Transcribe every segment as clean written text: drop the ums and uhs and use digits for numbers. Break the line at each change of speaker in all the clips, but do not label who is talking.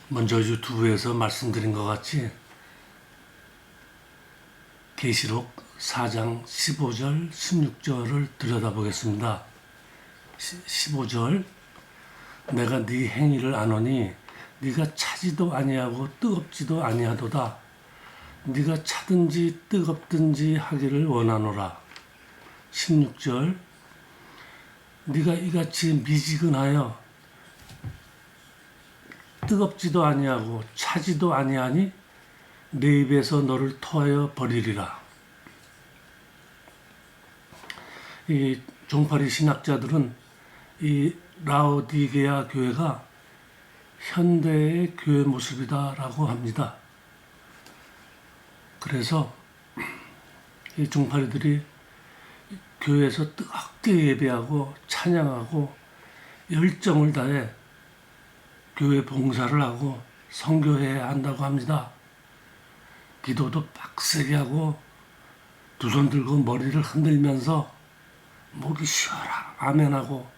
먼저 유튜브에서 말씀드린 것 같이 계시록 4장 15절, 16절을 들여다보겠습니다. 15절 내가 네 행위를 아노니 네가 차지도 아니하고 뜨겁지도 아니하도다. 네가 차든지 뜨겁든지 하기를 원하노라. 16절 네가 이같이 미지근하여 뜨겁지도 아니하고 차지도 아니하니 내 입에서 너를 토하여 버리리라. 이 종파리 신학자들은 이 라오디게아 교회가 현대의 교회 모습이다라고 합니다. 그래서 이 종파리들이 교회에서 뜨겁게 예배하고 찬양하고 열정을 다해 교회 봉사를 하고 선교해야 한다고 합니다. 기도도 빡세게 하고 두 손 들고 머리를 흔들면서 목이 쉬어라 아멘하고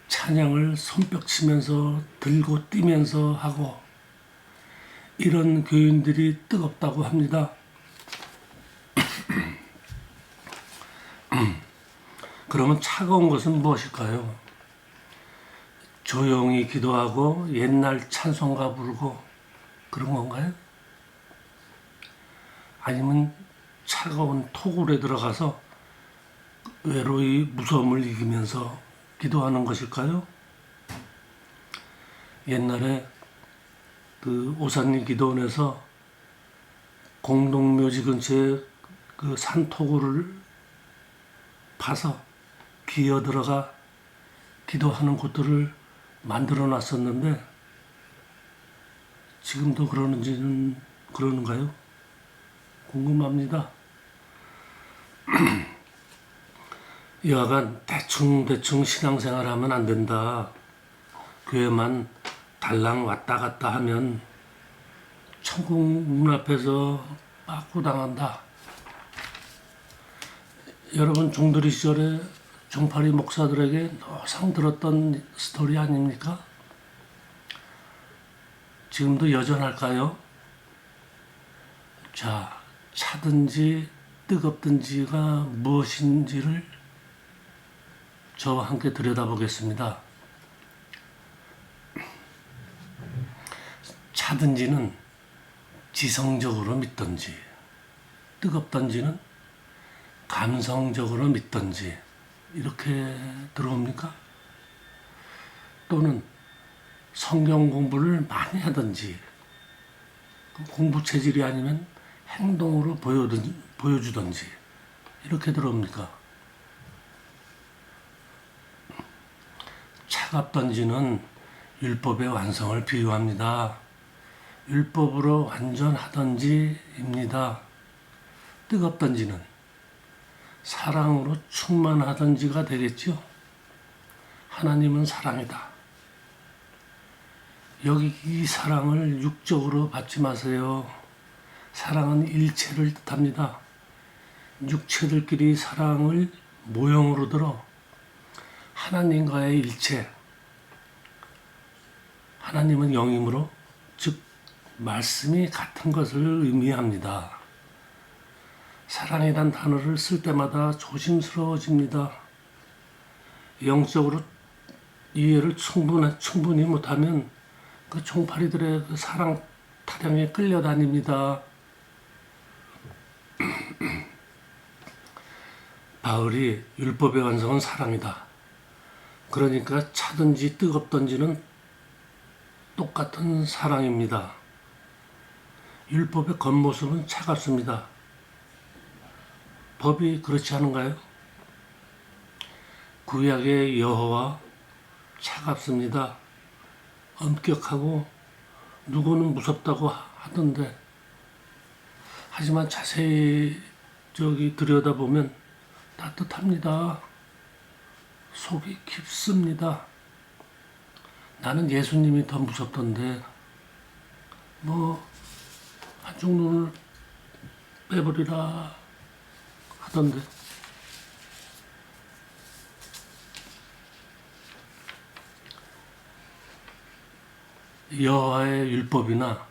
찬양을 손뼉 치면서 들고 뛰면서 하고 이런 교인들이 뜨겁다고 합니다. 그러면 차가운 것은 무엇일까요? 조용히 기도하고 옛날 찬송가 부르고 그런 건가요? 아니면 차가운 토굴에 들어가서 외로이 무서움을 이기면서 기도하는 것일까요? 옛날에 그 오산리 기도원에서 공동묘지 근처에 그 산토굴을 파서 기어 들어가 기도하는 곳들을 만들어 놨었는데 지금도 그러는지는 그러는가요? 궁금합니다. 여하간 대충 신앙생활하면 안 된다. 교회만 달랑 왔다 갔다 하면 천국 문 앞에서 빠꾸당한다. 여러분 종들이 시절에 종파리 목사들에게 노상 들었던 스토리 아닙니까? 지금도 여전할까요? 자, 차든지 뜨겁든지가 무엇인지를 저와 함께 들여다보겠습니다. 차든지는 지성적으로 믿든지, 뜨겁든지는 감성적으로 믿든지 이렇게 들어옵니까? 또는 성경 공부를 많이 하든지 공부 체질이 아니면 행동으로 보여주든지 이렇게 들어옵니까? 차갑던지는 율법의 완성을 비유합니다. 율법으로 완전하던지입니다. 뜨겁던지는 사랑으로 충만하던지가 되겠죠. 하나님은 사랑이다. 여기 이 사랑을 육적으로 받지 마세요. 사랑은 일체를 뜻합니다. 육체들끼리 사랑을 모형으로 들어 하나님과의 일체, 하나님은 영이므로 즉 말씀이 같은 것을 의미합니다. 사랑이란 단어를 쓸 때마다 조심스러워집니다. 영적으로 이해를 충분히 못하면 그 종파리들의 그 사랑 타령에 끌려다닙니다. 바울이 율법의 완성은 사랑이다. 그러니까 차든지 뜨겁든지는 똑같은 사랑입니다. 율법의 겉모습은 차갑습니다. 법이 그렇지 않은가요? 구약의 여호와 차갑습니다. 엄격하고 누구는 무섭다고 하던데 하지만 자세히 들여다보면 따뜻합니다. 속이 깊습니다. 나는 예수님이 더 무섭던데 한쪽 눈을 빼버리라 하던데 여호와의 율법이나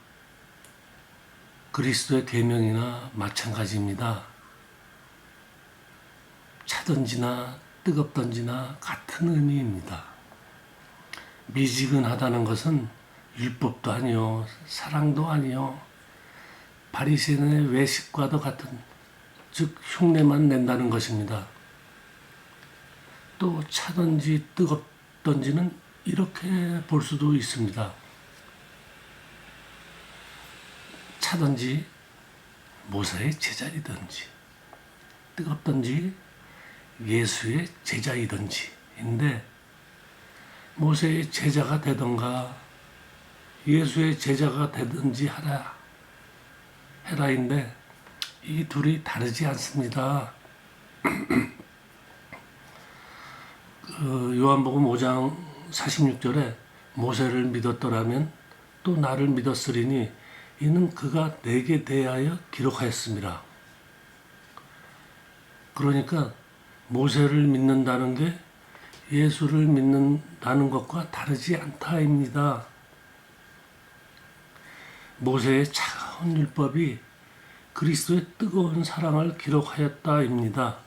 그리스도의 계명이나 마찬가지입니다. 차든지나 뜨겁든지나 같은 의미입니다. 미지근하다는 것은 율법도 아니요, 사랑도 아니요, 바리새인의 외식과도 같은, 즉 흉내만 낸다는 것입니다. 또 차든지 뜨겁든지는 이렇게 볼 수도 있습니다. 차든지 모세의 제자이든지 뜨겁든지 예수의 제자이든지인데, 모세의 제자가 되던가 예수의 제자가 되든지 해라인데 이 둘이 다르지 않습니다. 요한복음 5장 46절에 모세를 믿었더라면 또 나를 믿었으리니 이는 그가 내게 대하여 기록하였습니다. 그러니까 모세를 믿는다는 게 예수를 믿는다는 것과 다르지 않다입니다. 모세의 차가운 율법이 그리스도의 뜨거운 사랑을 기록하였다입니다.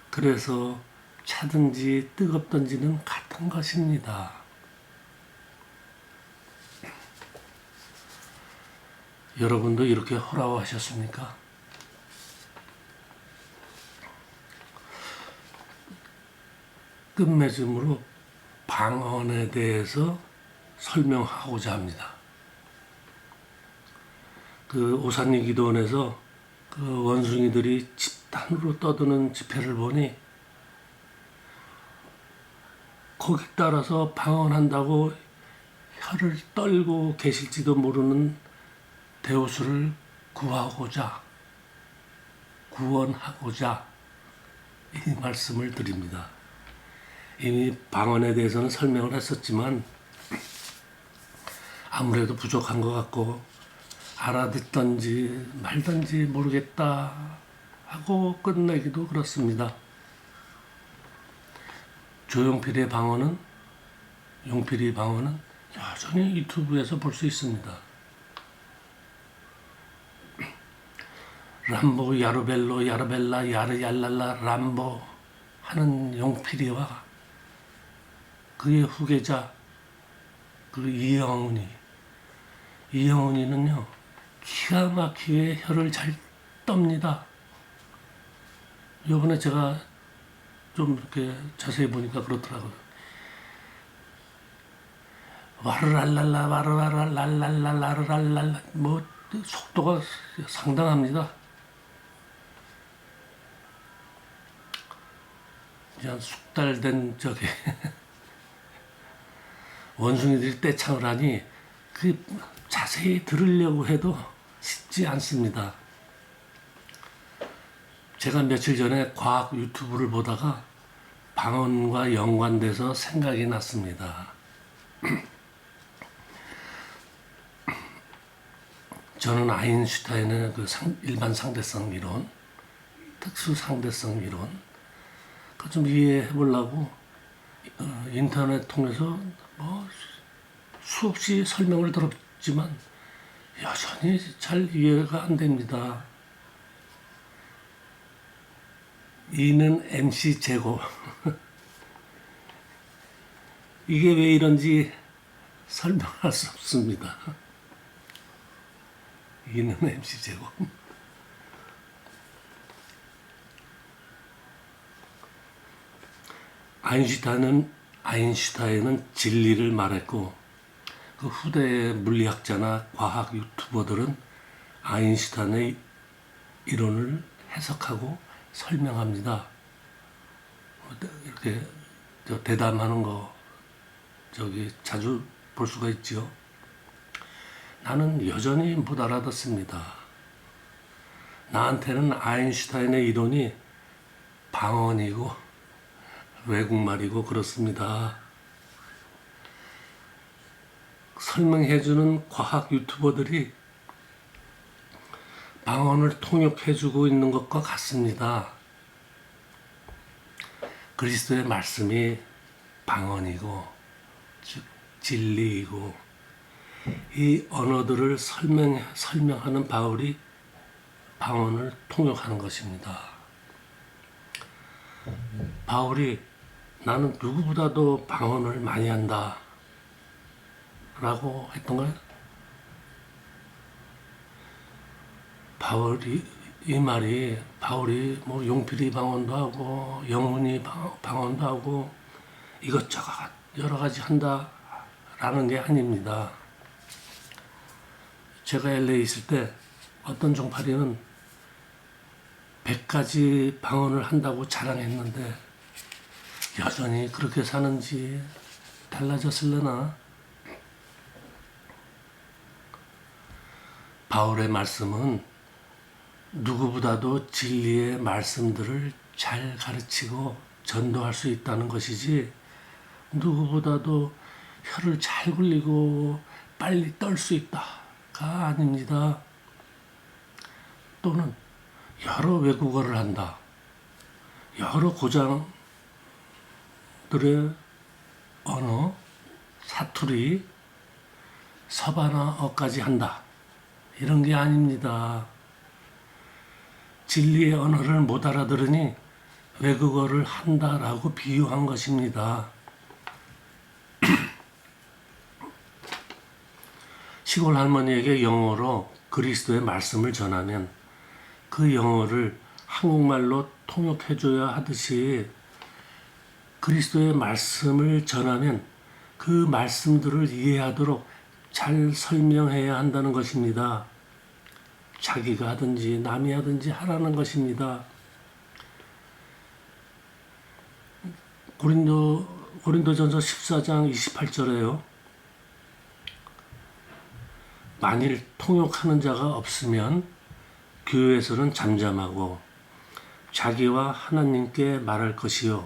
그래서 차든지 뜨겁든지는 같은 것입니다. 여러분도 이렇게 호라워하셨습니까? 끝맺음으로 방언에 대해서 설명하고자 합니다. 그 오산리 기도원에서 그 원숭이들이 집단으로 떠드는 집회를 보니 거기 따라서 방언한다고 혀를 떨고 계실지도 모르는 대우수를 구원하고자 이 말씀을 드립니다. 이미 방언에 대해서는 설명을 했었지만 아무래도 부족한 것 같고 알아듣던지 말던지 모르겠다 하고 끝내기도 그렇습니다. 용필이 방언은 여전히 유튜브에서 볼 수 있습니다. 람보 야르벨로 야르벨라 야르얄랄라 람보 하는 용필이와 그의 후계자 그 이영훈이는요 기가 막히게 혀를 잘 떱니다. 이번에 제가 좀 이렇게 자세히 보니까 그렇더라고요. 와르랄랄라 와르랄랄랄랄랄랄랄랄 뭐 속도가 상당합니다. 그냥 숙달된 저게 원숭이들이 떼창을 하니 그 자세히 들으려고 해도 쉽지 않습니다. 제가 며칠 전에 과학 유튜브를 보다가 방언과 연관돼서 생각이 났습니다. 저는 아인슈타인의 그 일반 상대성 이론, 특수 상대성 이론, 그거 좀 이해해 보려고 인터넷 통해서 뭐 수없이 설명을 들었지만 여전히 잘 이해가 안 됩니다. 이는 MC 제곱. 이게 왜 이런지 설명할 수 없습니다. 이는 MC 제곱. 아인슈타인은 진리를 말했고 그 후대의 물리학자나 과학 유튜버들은 아인슈타인의 이론을 해석하고 설명합니다. 이렇게 대담하는 거 저기 자주 볼 수가 있죠. 나는 여전히 못 알아듣습니다. 나한테는 아인슈타인의 이론이 방언이고 외국말이고 그렇습니다. 설명해주는 과학 유튜버들이 방언을 통역해주고 있는 것과 같습니다. 그리스도의 말씀이 방언이고 즉 진리이고 이 언어들을 설명하는 바울이 방언을 통역하는 것입니다. 바울이 나는 누구보다도 방언을 많이 한다 라고 했던 거예요. 이 말이 바울이 뭐 용필이 방언도 하고 영훈이 방언도 하고 이것저것 여러 가지 한다라는 게 아닙니다. 제가 LA 있을 때 어떤 종파리는 100가지 방언을 한다고 자랑했는데 여전히 그렇게 사는지 달라졌을려나? 바울의 말씀은 누구보다도 진리의 말씀들을 잘 가르치고 전도할 수 있다는 것이지 누구보다도 혀를 잘 굴리고 빨리 떨 수 있다가 아닙니다. 또는 여러 외국어를 한다. 여러 고장들의 언어, 사투리, 서바나어까지 한다. 이런 게 아닙니다. 진리의 언어를 못 알아들으니 외국어를 한다라고 비유한 것입니다. 시골 할머니에게 영어로 그리스도의 말씀을 전하면 그 영어를 한국말로 통역해줘야 하듯이 그리스도의 말씀을 전하면 그 말씀들을 이해하도록 잘 설명해야 한다는 것입니다. 자기가 하든지 남이 하든지 하라는 것입니다. 고린도전서 14장 28절에요. 만일 통역하는 자가 없으면 교회에서는 잠잠하고 자기와 하나님께 말할 것이요.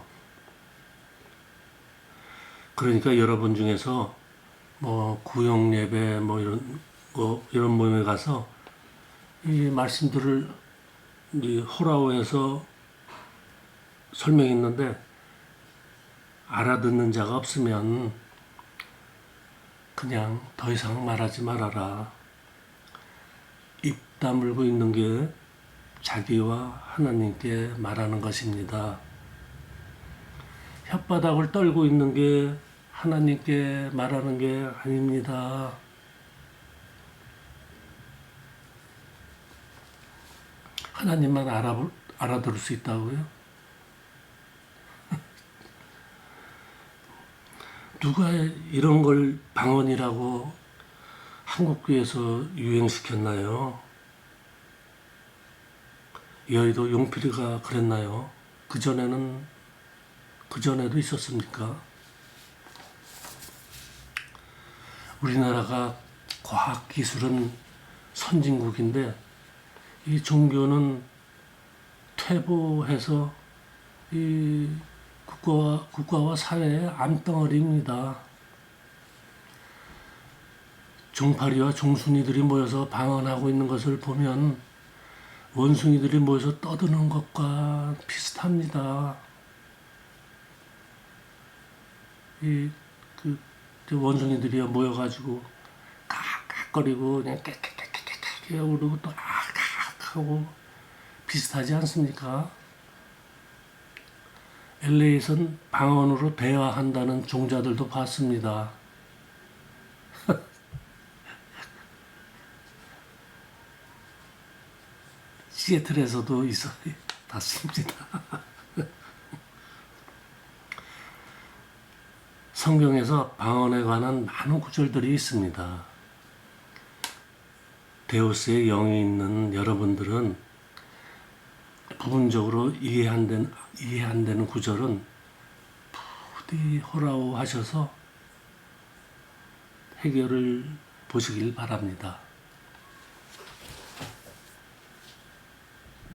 그러니까 여러분 중에서 뭐 구역 예배 뭐 이런 모임에 가서 이 말씀들을 이 호라오에서 설명했는데 알아듣는 자가 없으면 그냥 더 이상 말하지 말아라. 입 다물고 있는 게 자기와 하나님께 말하는 것입니다. 혓바닥을 떨고 있는 게 하나님께 말하는 게 아닙니다. 하나님만 알아들을 수 있다고요? 누가 이런 걸 방언이라고 한국교회에서 유행시켰나요? 여의도 용필이가 그랬나요? 그전에도 있었습니까? 우리나라가 과학기술은 선진국인데 이 종교는 퇴보해서 이 국가와 사회의 암덩어리입니다. 종파리와 종순이들이 모여서 방언하고 있는 것을 보면 원숭이들이 모여서 떠드는 것과 비슷합니다. 원숭이들이 모여가지고 깍깍거리고 그냥 깨깨깨깨깨 우르고 또 아악 하고 비슷하지 않습니까? LA에선 방언으로 대화한다는 종자들도 봤습니다. 시애틀에서도 봤습니다. 성경에서 방언에 관한 많은 구절들이 있습니다. 데우스의 영이 있는 여러분들은 부분적으로 이해 안 되는 구절은 부디 호라오 하셔서 해결을 보시길 바랍니다.